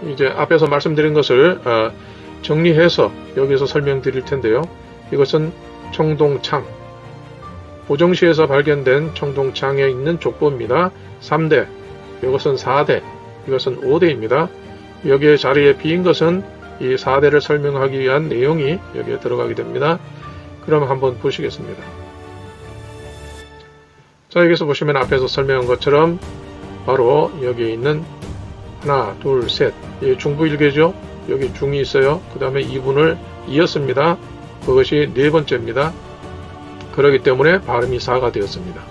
이제 앞에서 말씀드린 것을 정리해서 여기서 설명드릴 텐데요. 이것은 청동창, 고정시에서 발견된 청동창에 있는 족보입니다. 3대, 이것은 4대, 이것은 5대입니다. 여기에 자리에 비인 것은 이 4대를 설명하기 위한 내용이 여기에 들어가게 됩니다. 그럼 한번 보시겠습니다. 자, 여기서 보시면 앞에서 설명한 것처럼 바로 여기에 있는 하나, 둘, 셋, 이 중부일개죠. 여기 중이 있어요. 그 다음에 2분을 이었습니다. 그것이 네 번째입니다. 그렇기 때문에 발음이 4가 되었습니다.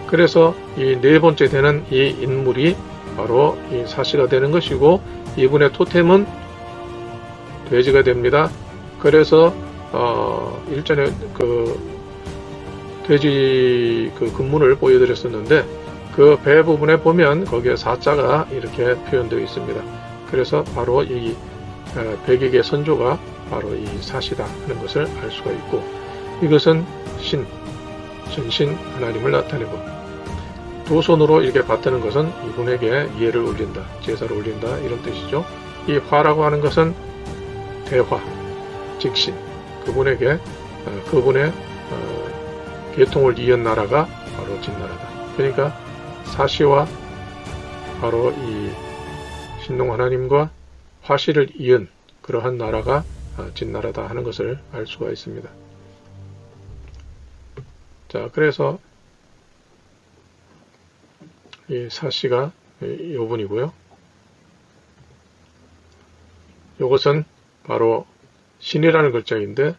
그래서 이 네 번째 되는 이 인물이 바로 이 사시가 되는 것이고, 이분의 토템은 돼지가 됩니다. 그래서 일전에 돼지 근문을 보여드렸었는데, 그 배 부분에 보면 거기에 사자가 이렇게 표현되어 있습니다. 그래서 바로 이 백익의 선조가 바로 이 사시다 하는 것을 알 수가 있고, 이것은 전신 하나님을 나타내고, 두 손으로 이렇게 받드는 것은 이분에게 예를 올린다, 제사를 올린다, 이런 뜻이죠. 이 화라고 하는 것은 대화, 직신, 그분의 계통을 이은 나라가 바로 진나라다. 그러니까 사시와 바로 이 신동 하나님과 화씨를 이은 그러한 나라가 진나라다 하는 것을 알 수가 있습니다. 자, 그래서 이 사씨가 요 분이고요. 요것은 바로 신이라는 글자인데,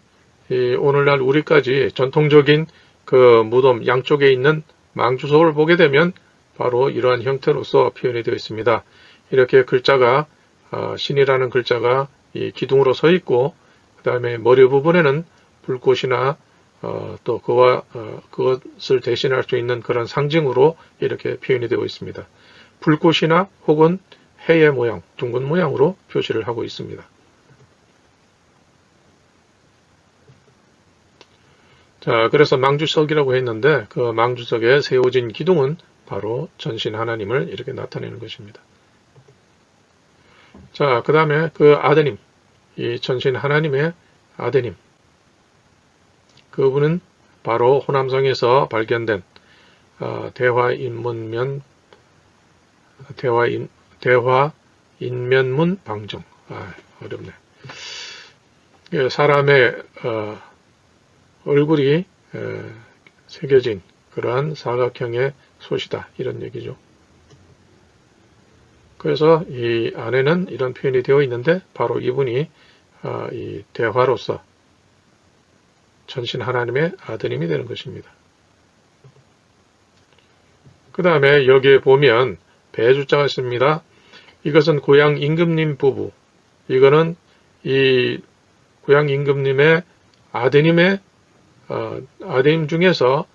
오늘날 우리까지 전통적인 그 무덤 양쪽에 있는 망주석을 보게 되면 바로 이러한 형태로서 표현이 되어 있습니다. 이렇게 글자가 신이라는 글자가 이 기둥으로 서 있고, 그 다음에 머리 부분에는 불꽃이나 또 그것을 대신할 수 있는 그런 상징으로 이렇게 표현이 되어 있습니다. 불꽃이나 혹은 해의 모양, 둥근 모양으로 표시를 하고 있습니다. 자, 그래서 망주석이라고 했는데, 그 망주석에 세워진 기둥은 바로 전신 하나님을 이렇게 나타내는 것입니다. 자, 그 다음에 그 아드님, 이 전신 하나님의 아드님, 그분은 바로 호남성에서 발견된 대화인면문 방정. 어렵네. 사람의 얼굴이 새겨진 그러한 사각형의 솥이다, 이런 얘기죠. 그래서 이 안에는 이런 표현이 되어 있는데, 바로 이분이 이 대화로서 전신 하나님의 아드님이 되는 것입니다. 그 다음에 여기에 보면 배주자가 있습니다. 이것은 고향 임금님 부부, 이거는 이 고향 임금님의 아드님 중에서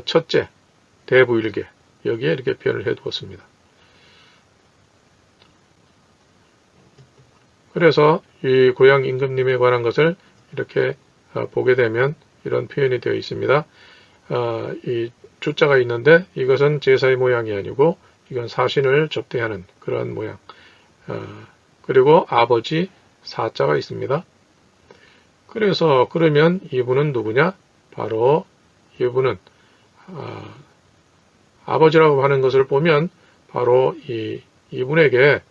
첫째, 대부일개, 여기에 이렇게 표현을 해 두었습니다. 그래서 이 고향 임금님에 관한 것을 이렇게 보게 되면 이런 표현이 되어 있습니다. 이 주자가 있는데, 이것은 제사의 모양이 아니고 이건 사신을 접대하는 그런 모양. 그리고 아버지 사자가 있습니다. 그래서 그러면 이분은 누구냐? 바로 이분은 아버지라고 하는 것을 보면 바로 이분에게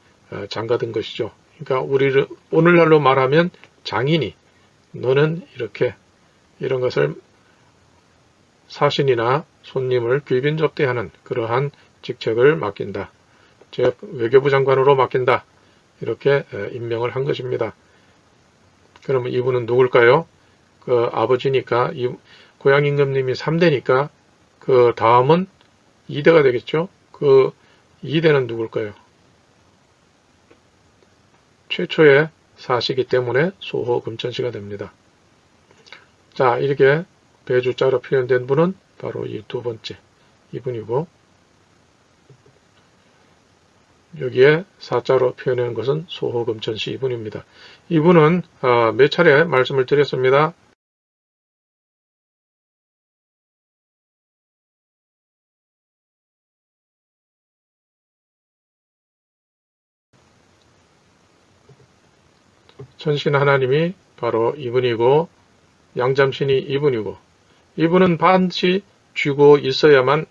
장가든 것이죠. 그러니까 오늘날로 말하면 장인이 너는 이렇게 이런 것을 사신이나 손님을 귀빈 접대하는 그러한 직책을 맡긴다. 즉 외교부 장관으로 맡긴다. 이렇게 임명을 한 것입니다. 그러면 이분은 누굴까요? 그 아버지니까 고향 임금님이 3대니까 그 다음은 2대가 되겠죠. 그 2대는 누굴까요? 최초의 사시기 때문에 소호금천씨가 됩니다. 자, 이렇게 배주자로 표현된 분은 바로 이 두 번째 이분이고, 여기에 사자로 표현한 것은 소호금천씨 이분입니다. 이분은 몇 차례 말씀을 드렸습니다. 천신 하나님이 바로 이분이고 양잠신이 이분이고 이분은 반드시 쥐고 있어야만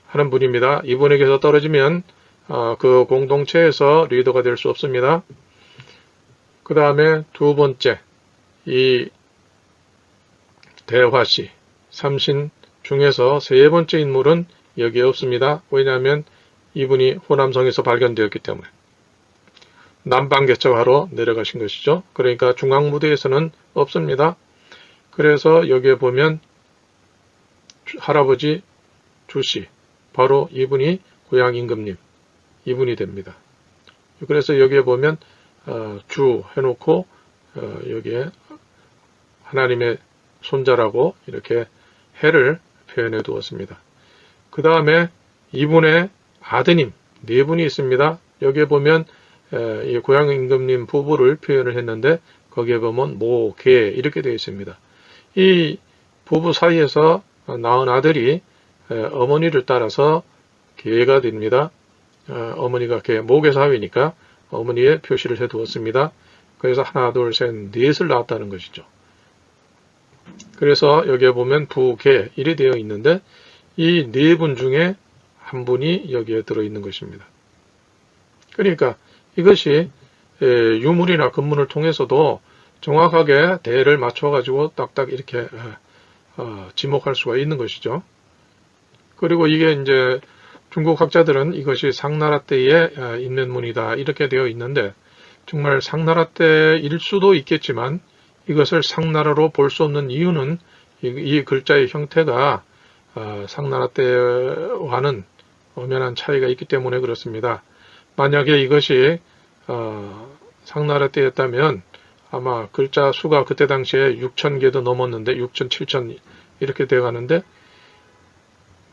하는 분입니다. 이분에게서 떨어지면 그 공동체에서 리더가 될 수 없습니다. 그 다음에 두 번째, 이 대화시, 삼신 중에서 세 번째 인물은 여기에 없습니다. 왜냐하면 이분이 호남성에서 발견되었기 때문에 남방개척하러 내려가신 것이죠. 그러니까 중앙무대에서는 없습니다. 그래서 여기에 보면 할아버지 주씨, 바로 이분이 고향 임금님, 이분이 됩니다. 그래서 여기에 보면 주 해놓고 여기에 하나님의 손자라고 이렇게 해를 표현해 두었습니다. 그 다음에 이분의 아드님 네 분이 있습니다. 여기에 보면 이 고향 임금님 부부를 표현을 했는데 거기에 보면 모, 개 이렇게 되어 있습니다. 이 부부 사이에서 낳은 아들이 어머니를 따라서 개가 됩니다. 어머니가 개, 목의 사위니까 어머니의 표시를 해두었습니다. 그래서 하나, 둘, 셋, 넷을 낳았다는 것이죠. 그래서 여기에 보면 부, 개 이래 되어 있는데 이 네 분 중에 한 분이 여기에 들어있는 것입니다. 그러니까 이것이 유물이나 금문을 통해서도 정확하게 대를 맞춰가지고 딱딱 이렇게 지목할 수가 있는 것이죠. 그리고 이게 이제 중국 학자들은 이것이 상나라 때의 인면문이다 이렇게 되어 있는데 정말 상나라 때일 수도 있겠지만 이것을 상나라로 볼 수 없는 이유는 이 글자의 형태가 상나라 때와는 엄연한 차이가 있기 때문에 그렇습니다. 만약에 이것이 상나라 때였다면 아마 글자 수가 그때 당시에 6,000개도 넘었는데 6,000, 7,000 이렇게 되어 가는데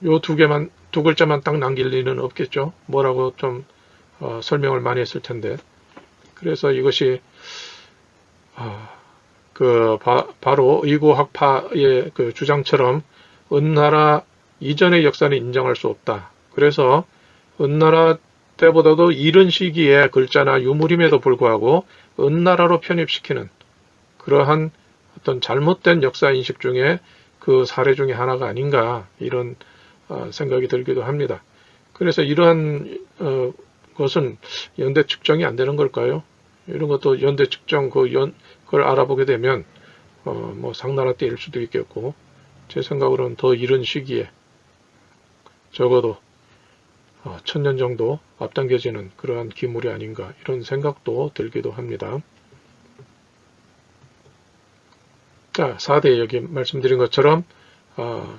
요 두 글자만 딱 남길 리는 없겠죠. 뭐라고 좀 설명을 많이 했을 텐데. 그래서 이것이 바로 의고학파의 그 주장처럼 은나라 이전의 역사는 인정할 수 없다. 그래서 은나라 때보다도 이른 시기에 글자나 유물임에도 불구하고 은나라로 편입시키는 그러한 어떤 잘못된 역사 인식 중에 그 사례 중에 하나가 아닌가 이런 생각이 들기도 합니다. 그래서 이러한 것은 연대 측정이 안 되는 걸까요? 이런 것도 연대 측정 그걸 알아보게 되면 뭐 상나라 때일 수도 있겠고 제 생각으로는 더 이른 시기에 적어도 1000년 정도 앞당겨지는 그러한 기물이 아닌가 이런 생각도 들기도 합니다. 자, 4대 여기 말씀드린 것처럼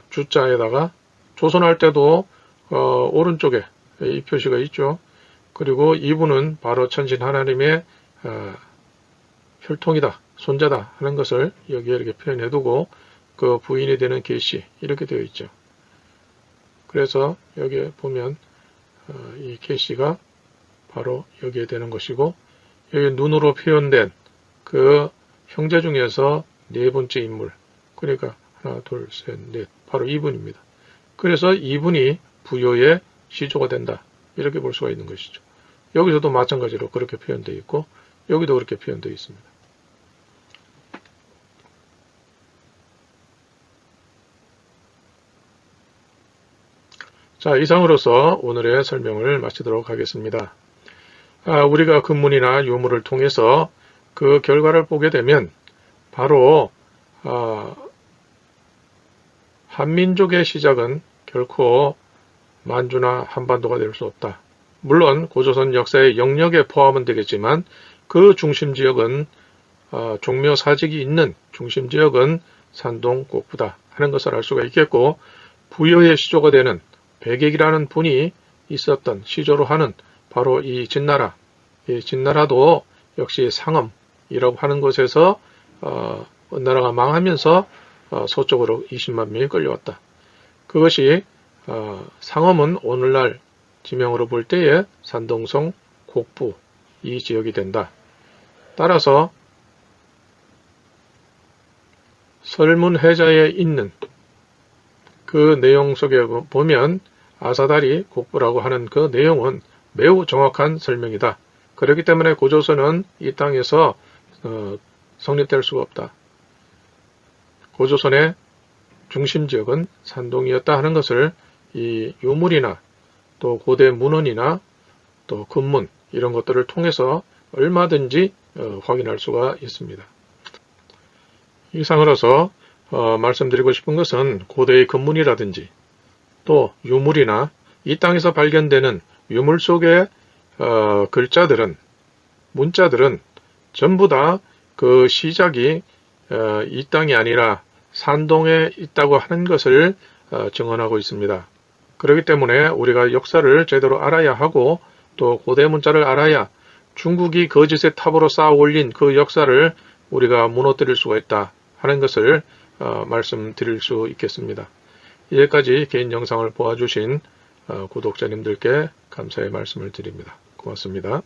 주자에다가 조선할 때도 오른쪽에 이 표시가 있죠. 그리고 이분은 바로 천신 하나님의 혈통이다, 손자다 하는 것을 여기에 이렇게 표현해 두고 그 부인이 되는 계시 이렇게 되어 있죠. 그래서 여기에 보면 이 계시가 바로 여기에 되는 것이고 여기 눈으로 표현된 그 형제 중에서 네 번째 인물 그러니까 하나, 둘, 셋, 넷 바로 이분입니다. 그래서 이분이 부요의 시조가 된다 이렇게 볼 수가 있는 것이죠. 여기서도 마찬가지로 그렇게 표현되어 있고 여기도 그렇게 표현되어 있습니다. 자, 이상으로서 오늘의 설명을 마치도록 하겠습니다. 우리가 금문이나 유물을 통해서 그 결과를 보게 되면 바로 한민족의 시작은 결코 만주나 한반도가 될 수 없다. 물론 고조선 역사의 영역에 포함은 되겠지만 그 중심지역은 종묘사직이 있는 중심지역은 산동 곡부다 하는 것을 알 수가 있겠고 부여의 시조가 되는 백액이라는 분이 있었던 시조로 하는 바로 이 진나라, 이 진나라도 역시 상엄이라고 하는 곳에서 은나라가 망하면서 서쪽으로 20만 명이 끌려왔다. 그것이 상엄은 오늘날 지명으로 볼 때에 산동성, 곡부 이 지역이 된다. 따라서 설문해자에 있는 그 내용 속에 보면 아사다리 곡부라고 하는 그 내용은 매우 정확한 설명이다. 그렇기 때문에 고조선은 이 땅에서 성립될 수가 없다. 고조선의 중심지역은 산동이었다 하는 것을 이 유물이나 또 고대 문헌이나 또 금문 이런 것들을 통해서 얼마든지 확인할 수가 있습니다. 이상으로서 말씀드리고 싶은 것은 고대의 금문이라든지 또 유물이나 이 땅에서 발견되는 유물 속의 글자들은 문자들은 전부 다 그 시작이 이 땅이 아니라 산동에 있다고 하는 것을 증언하고 있습니다. 그렇기 때문에 우리가 역사를 제대로 알아야 하고 또 고대 문자를 알아야 중국이 거짓의 탑으로 쌓아 올린 그 역사를 우리가 무너뜨릴 수가 있다 하는 것을 말씀드릴 수 있겠습니다. 이제까지 개인 영상을 보아주신 구독자님들께 감사의 말씀을 드립니다. 고맙습니다.